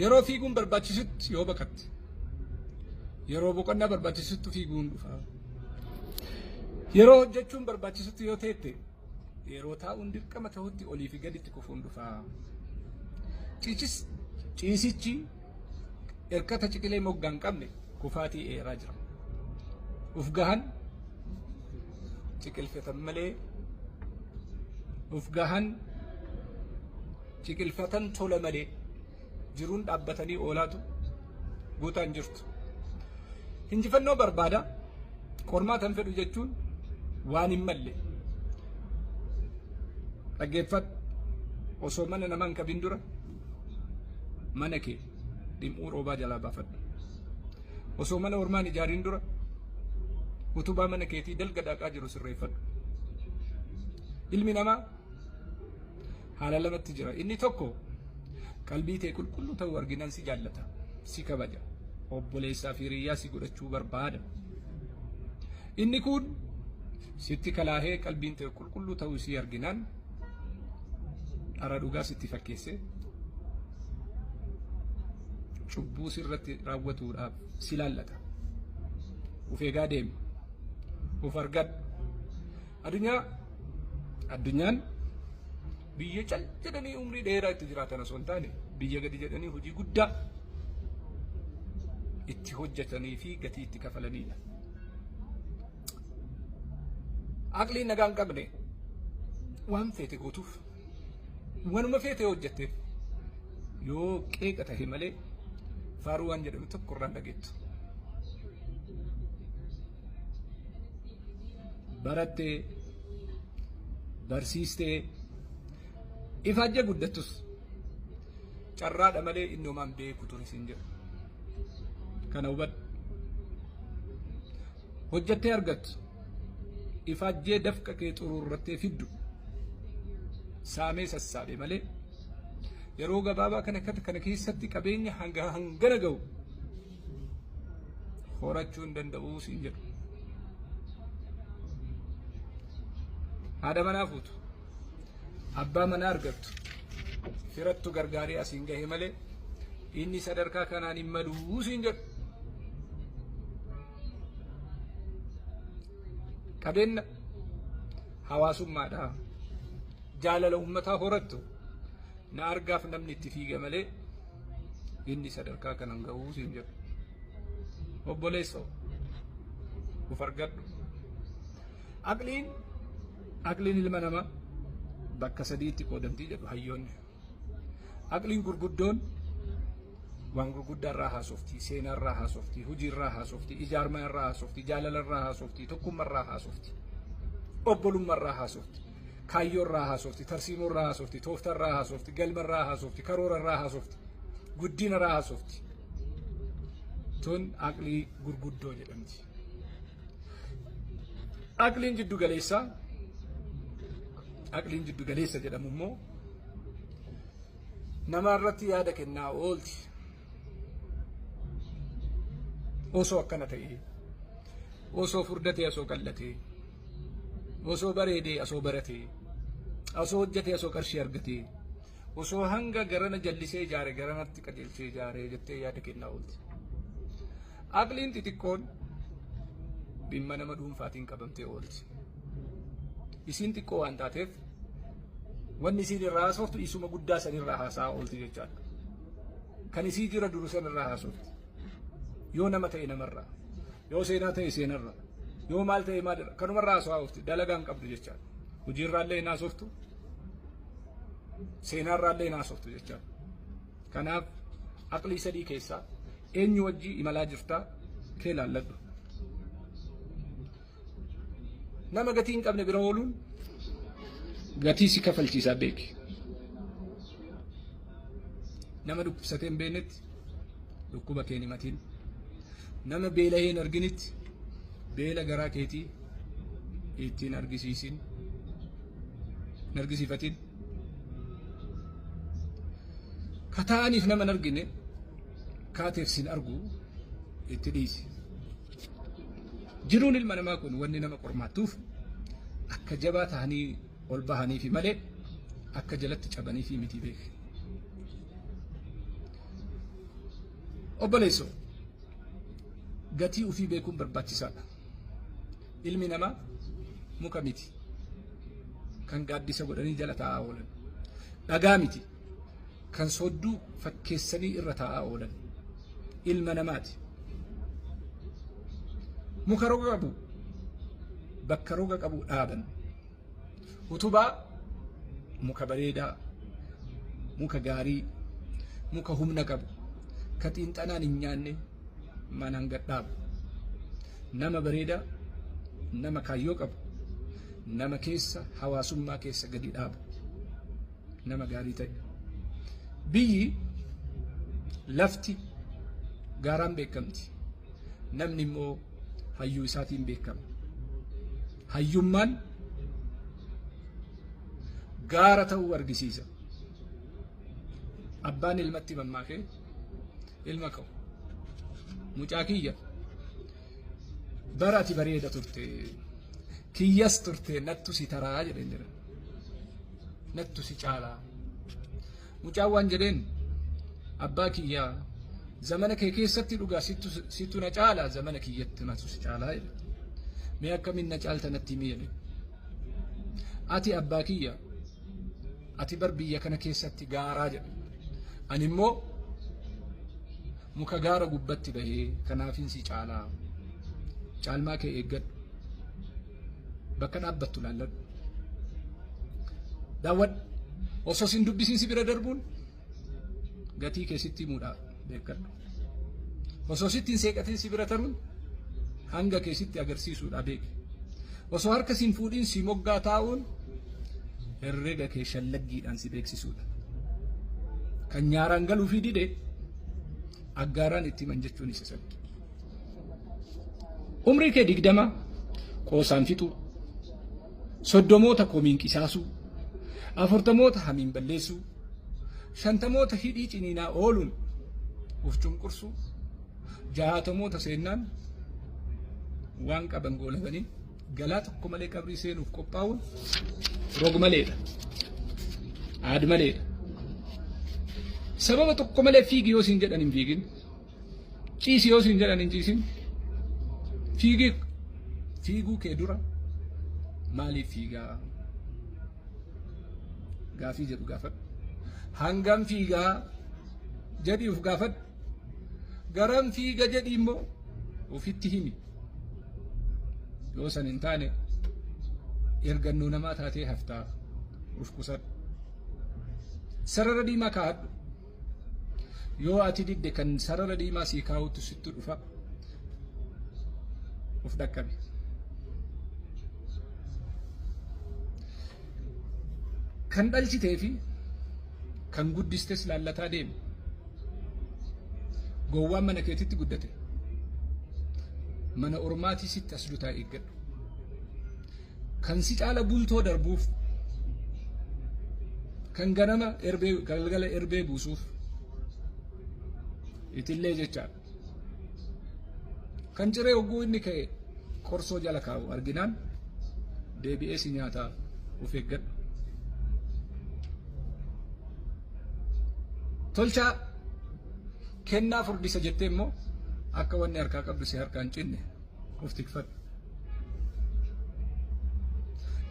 yeroo fiiguun barbaachisutti yoo baqatte yeroo boqonnaa barbaachisutti fiiguun dhufa yeroo hojjechuun barbaachisutti yoo teette yeroo taa'uun dirqama ta'utti olii fi gaditti kufuun dhufa ciisichi erkata ciqilee moggaan qabne kufaatii eeraa jira uf gahan ciqilfatan malee uf gahan ciqilfatan tola malee jiruun dhaabbatanii oolaatu guutaan jirtu injifannoo barbaada qormaatan fedhu jechuun waan hin malle dhaggeeffadhu osoo mana namaan qabin dura mana kee dhim'uu roobaa jalaa baafadhu osoo mana ormaan ijaariin dura utubaa mana keetii dalga dhaqaa jiru sirreeffadhu ilmi namaa haala lamatti jira inni tokko qalbii tee qulqulluu ta'uu arginaan si jaallata si kabaja obboleessaa fi hiriyaa si godhachuu barbaada inni kun sitti kalaahee qalbiin tee qulqulluu ta'uu si arginaan dhara dhugaa sitti fakkeesse cubbuu sirratti raawwatuudhaaf si laallata uf eegaa deemi uf argadhu addunyaan biyya cal jedhanii umrii dheeraa itti jiraatan osoo hin taane biyya gadi jedhanii hojii guddaa itti hojjetanii fi gatii itti kafalanidha. Aqliin nagaan qabne waan feete gootuuf wanuma feete hojjetteef yoo qeeqa tahe malee faaruu waan jedhamu tokko irraan dhageettu. Barattee barsiistee ifaajja guddattus carraadha malee innumaan beeku ture sin jedhu kana hubadhu hojjettee argattu ifaajjee dafqa kee xururrattee fiddu saamee sassaabe malee yeroo gabaabaa kana keessatti qabeenya hangana ga'u horachuu hin danda'uu sin jedhu haadha manaa fuutu abbaa manaa argattu firattu gargaarii asiin gahe malee inni sadarkaa kanaan hin maluu siin jedhu qabeenya hawaasummaadha jaalala ummataa horattu na argaaf namni itti fiiga malee inni sadarkaa kanaan ga'uu siin jedhu obboleessa uf argadhu aqliin ilma namaa bakka sadiitti qoodamtii jedhu hayyoonni aqliin gurguddoon waan gurguddaa irraa haasoftii seenaa irraa haasoftii hojii irraa haasoftii ijaarmaa irraa haasoftii jaalala irraa haasoftii tokkummaa irraa haasoftii obbolummaa irraa haasoftii kaayyoo irraa haasoftii tarsiimoo irraa haasoftii tooftaa irraa haasoftii galma irraa haasoftii karoora irraa haasoftii guddina irraa haasoftii tun aqlii gurguddoo jedhamti. Aqliin jiddu galeessa jedhamu immoo nama irratti yaada kennaa oolti osoo akkana ta'e osoo furdatee osoo qallatee osoo bareedee osoo baratee osoo hojjetee osoo qarshii argatee osoo hanga garana jallisee ijaare garanatti qajeelchee ijaare jettee yaada kennaa oolti. Aqliin xixiqqoon dhimma nama dhuunfaatiin qabamtee oolti. Isin xiqqoo waan taateef wanni isin irraa haasoftu isuma guddaa san irraa haasaa oolti jechaadha. Kan isii jira duru san irraa haasofti. Yoo nama ta'e namarraa, yoo seenaa ta'e seenarraa, yoo maal ta'e maalirraa kanumarraa haasawaa oolti dalagaan qabdu jechaadha. Hojiirraallee hin haasoftu, seenaarraallee hin haasoftu jechaadha. Kanaaf aqlii sadii keessaa eenyu wajjii imalaa jirtaa kee laalladhu. Nama gatii hin qabne bira ooluun gatii si kafalchiisaa beeki. Nama dhukkubsatee hin beeknetti dhukkuba kee hin himatin. Nama beela'ee hin arginitti beela garaa keetii ittiin argisiifatin. Kataa'aniif nama hin argine kaateef sin argu itti dhiisi. Jiruun ilma namaa kun wanni nama qormaattuuf akka jabaa ta'anii ol bahanii fi malee akka jalatti cabanii fi miti beek. obboleesso gatii ufii beekuun barbaachisaadha. Ilmi namaa muka miti kan gaaddisa godhanii jala taa'aa oolan, dhagaa miti kan sodduu fakkeessanii irra taa'aa oolan. Ilma namaati. Muka roga qabu bakka roga qabu dhaaban. Utubaa muka bareedaa, muka gaarii, muka humna qabu, ka xiinxanaan hin nyaanne manaan gad dhaabu. Nama bareedaa, nama kaayyoo qabu, nama keessa hawaasummaa keessa gadi dhaabu, nama gaarii ta'e. Biyyi lafti gaaraan beekamti, namni immoo hayyuu isaatiin beekama. Hayyummaan gaara ta'uu argisiisa. Abbaan ilmatti mammaakee ilma ka'u mucaa kiyya bara ati bareeda turte kiyyas turte nattu si taraa jedheen jira, nattu si caalaa. Mucaan waan jedheen abbaa kiyyaa zamana kee keessatti dhugaa sittu na caalaa, zamana kiyyatti nattu si caalaa jedhe. Mee akkamiin na caalta natti himi jedhe. Ati abbaa kiyya ati bar biyya kana keessatti gaaraa jedhe, ani immoo muka gaara gubbatti bahee kanaafin si caalaa. Caalmaa kee eeggadhu, bakka dhaabbattu laalladhu, daawwadhu. Osoo sin dubbisiin si bira darbuun gatii kee sitti himuudha beekadhu. Osoo sitti hin seeqatiin si bira taruun hanga kee sitti agarsiisuudha beeki. Osoo harka sin fuudhiin si moggaa taa'uun herrega kee shallaggiidhaan si beeksisuudha. Kan nyaaraan galuu fi dide aggaaraan itti himan jechuun isa saddi. Umrii kee 20 qoosaan fixuu, 30 komiin qisaasuu, 40 hamiin balleessuu, 50 hidhii ciniinaa ooluun uf cunqursuu, 60 seennaan waan qaban goolabanii galaa tokko malee qabrii seenuuf qophaa'uun rog maleedha, aad maleedha. Sababa tokko malee fiigi yoo siin jedhan hin fiigin, ciisi yoo siin jedhan hin ciisin. Fiiguu kee dura maaliif fiigaa gaafii jedhu gaafadhu. Hangam fiigaa jedhii uf gaafadhu. Garam fiiga jedhii immoo ofitti himi. Yoo san hin taane ergannoo namaa taatee haftaa uf qusadhu. Sarara diimaa kaa'adhu. Yoo ati didde kan sarara diimaa sii kaa'utu sitti dhufa. Uf dhaqqabi. Kan dhalchitee fi kan guddistes laallataa deemi. Gowwaan mana keetitti guddate. Mana ormaatii sitti as dutaa eeggadhu. Kan si caala bultoo darbuuf, kan ganama galgala erbee buusuuf itillee jechaadha. Kan ciree hogguu inni ka'e qorsoo jala kaa'u arginaan deebi'ee si nyaataa of eeggadhu. Tolchaa kennaa furdisa jettee immoo akka wanni harkaa qabdu si harkaan cinne of tikfadhu.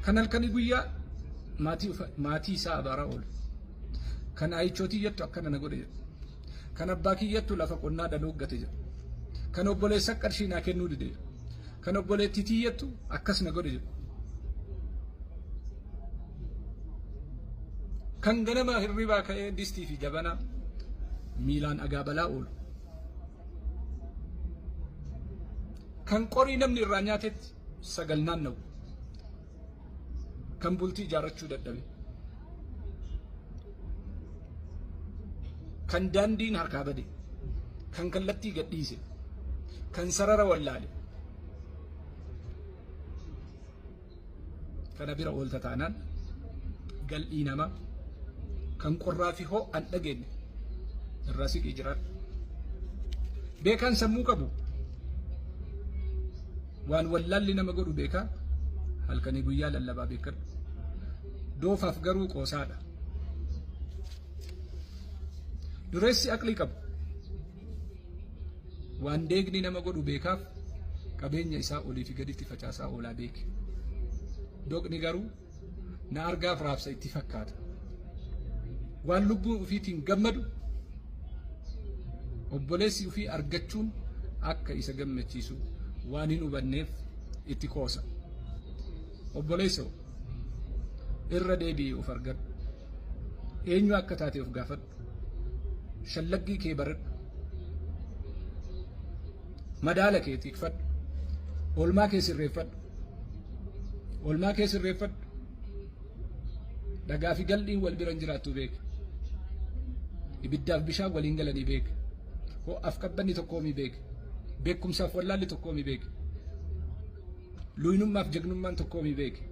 Kan halkanii guyyaa maatii isaa abaaraa oolu. Kan ayichootii jettu akkana na godhe jedhu. Kan abbaa kiyyattu lafa qonnaa dhanooggate jedhu. Kan obboleessa qarshii naa kennuu dide jedhu. Kan obboleettii tiyyattu akkas na godhe jedhu. Kan ganama hirribaa ka'ee distii fi jabanaa miilaan agaabalaa oolu. Kan qorii namni irraa nyaatetti sagal naanna'u. Kan bultii ijaarrachuu dadhabe. Kan daandiin harkaa bade. Kan kallattii gadhiise. Kan sarara wallaale. Kana bira oolta taanaan gal'ii namaa kan qorraa fi ho'an dhageenye irraa siqii jiraadhu. Beekaan sammuu qabu waan wallaalli nama godhu beekaa halkanii guyyaa lallabaa beekadhu. Doofaaf garuu qoosaadha. Dureessi aqlii qabu waan deegni nama godhu beekaaf qabeenya isaa olii fi gaditti facaasaa oolaa beeke. Doqni garuu na argaaf raabsa itti fakkaata. Waan lubbuu ofiitiin gammadu obboleessi ofii argachuun akka isa gammachiisu waan hin hubanneef itti koosa. Obboleessoo irra deebi'ee of argadhu. Eenyu akka taate of gaafadhu. Shallaggii kee baradhu. Madaala kee tikfadhu. Oolmaa kee sirreeffadhu. Oolmaa kee sirreeffadhu. Dhagaa fi gal'iin wal bira jiraattu beeki. Ibiddaaf bishaan waliin galanii beeki. Ho'aaf qabbanni tokkoomi beeki. Beekumsaaf wallaalli tokkoomi beeki. Luynummaaf jagnummaan tokkoomi beeki.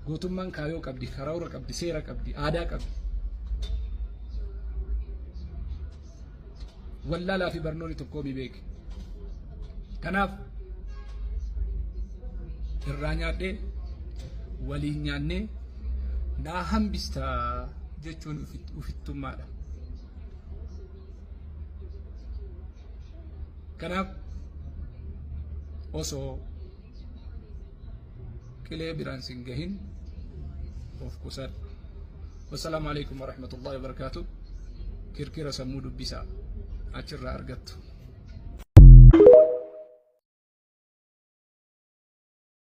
Gootummaan kaayoo qabdi, karoora qabdi, seera qabdi, aadaa qabdi. Wallaalaa fi barnoonni tokkoomi beeki. Kanaaf irraa nyaadhee waliin nyaannee naa hambistaa jechuun ufittummaadha. Kanaaf osoo qilee biraan sin gahin of qusadhu. Wassalaamu alaikum warahmatullahi wabarakatuh. Kirkira sammuu dubbisaa achirraa argattu.